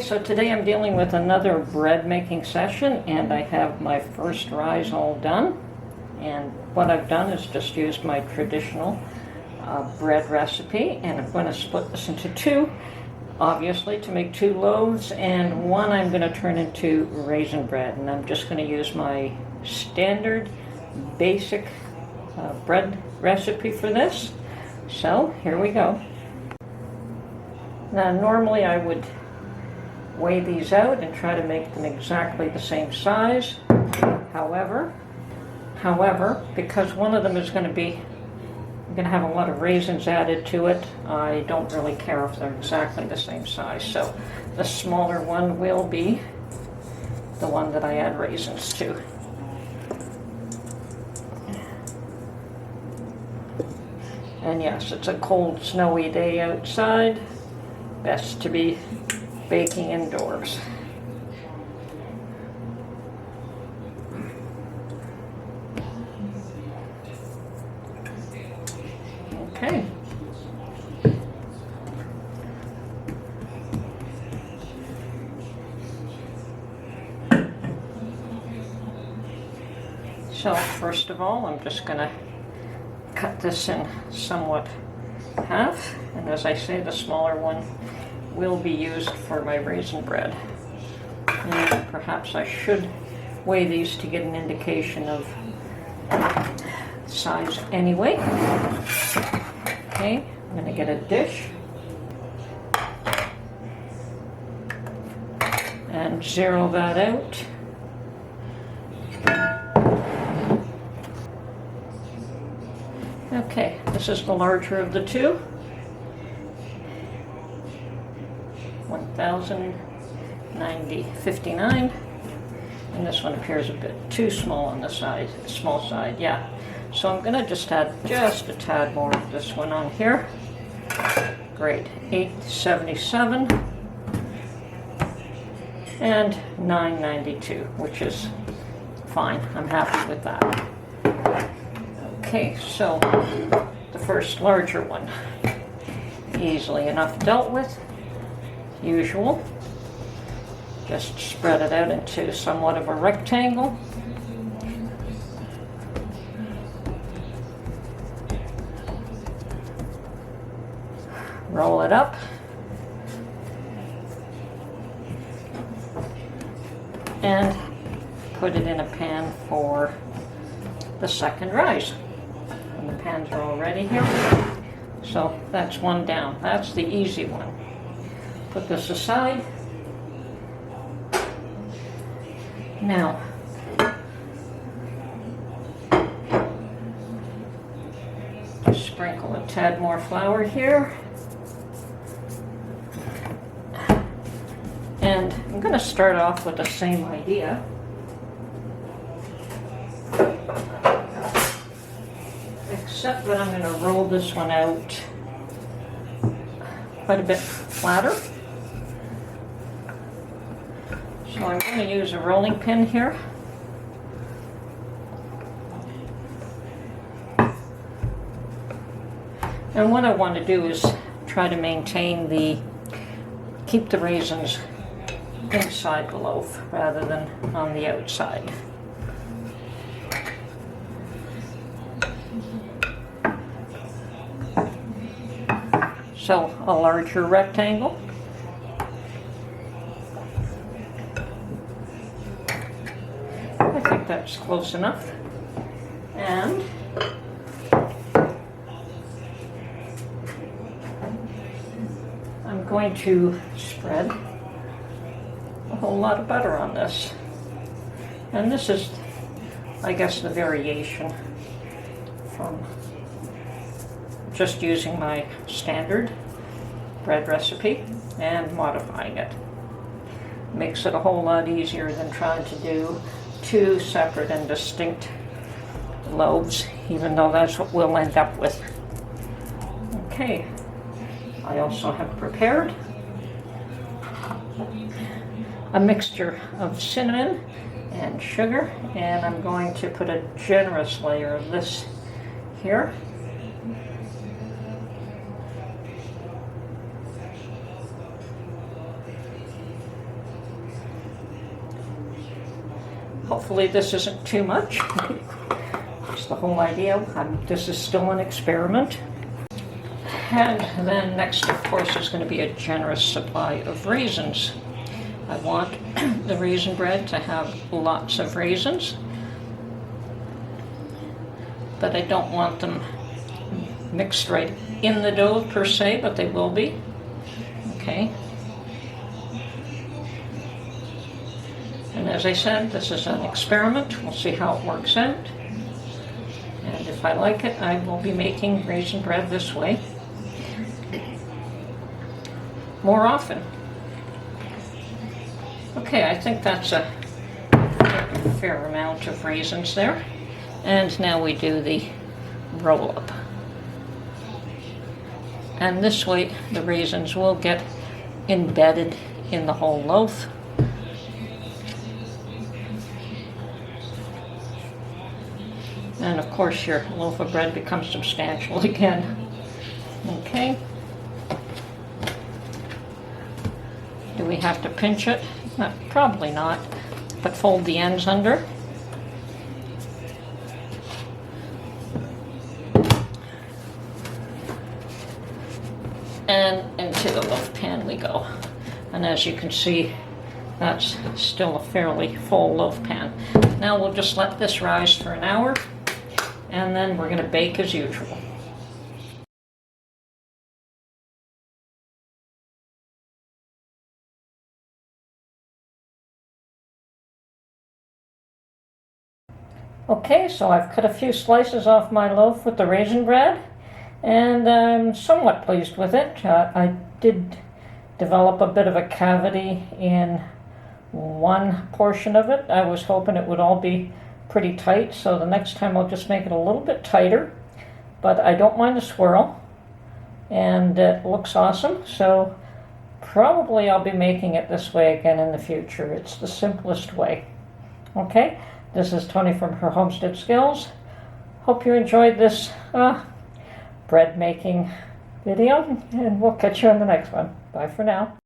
So today I'm dealing with another bread making session, and I have my first rise all done. And what I've done is just used my traditional bread recipe, and I'm going to split this into two, obviously, to make two loaves, and one I'm going to turn into raisin bread. And I'm just going to use my standard basic bread recipe for this. So here we go. Now normally I would weigh these out and try to make them exactly the same size. However, because one of them is going to have a lot of raisins added to it, I don't really care if they're exactly the same size. So the smaller one will be the one that I add raisins to. And yes, it's a cold, snowy day outside. Best to be baking indoors. Okay. So first of all, I'm just going to cut this in somewhat half, and as I say, the smaller one will be used for my raisin bread. And perhaps I should weigh these to get an indication of size anyway. Okay, I'm going to get a dish and zero that out. Okay, this is the larger of the two. 1090.59, and this one appears a bit too small on the small side, yeah. So I'm gonna just add just a tad more of this one on here. Great, 877 and 992, which is fine. I'm happy with that. Okay, so the first larger one, easily enough dealt with. Usual. Just spread it out into somewhat of a rectangle. Roll it up. And put it in a pan for the second rise. And the pans are already here. So that's one down. That's the easy one. Put this aside. Now, just sprinkle a tad more flour here. And I'm going to start off with the same idea. Except that I'm going to roll this one out quite a bit flatter. So I'm going to use a rolling pin here. And what I want to do is try to keep the raisins inside the loaf rather than on the outside. So a larger rectangle. I think that's close enough. And I'm going to spread a whole lot of butter on this. And this is, I guess, the variation from just using my standard bread recipe and modifying it. Makes it a whole lot easier than trying to do two separate and distinct loaves, even though that's what we'll end up with. Okay, I also have prepared a mixture of cinnamon and sugar, and I'm going to put a generous layer of this here. Hopefully this isn't too much. That's the whole idea. This is still an experiment. And then next, of course, is going to be a generous supply of raisins. I want the raisin bread to have lots of raisins, but I don't want them mixed right in the dough per se, but they will be. Okay. And as I said, this is an experiment. We'll see how it works out. And if I like it, I will be making raisin bread this way more often. Okay, I think that's a fair amount of raisins there. And now we do the roll up. And this way the raisins will get embedded in the whole loaf. And of course your loaf of bread becomes substantial again. Okay. Do we have to pinch it? Probably not, but fold the ends under. And into the loaf pan we go. And as you can see, that's still a fairly full loaf pan. Now we'll just let this rise for an hour, and then we're going to bake as usual. Okay, so I've cut a few slices off my loaf with the raisin bread, and I'm somewhat pleased with it. I did develop a bit of a cavity in one portion of it. I was hoping it would all be pretty tight, so the next time I'll just make it a little bit tighter, but I don't mind the swirl, and it looks awesome, so probably I'll be making it this way again in the future. It's the simplest way. Okay, this is Tony from her Homestead Skills. Hope you enjoyed this bread making video, and we'll catch you on the next one. Bye for now.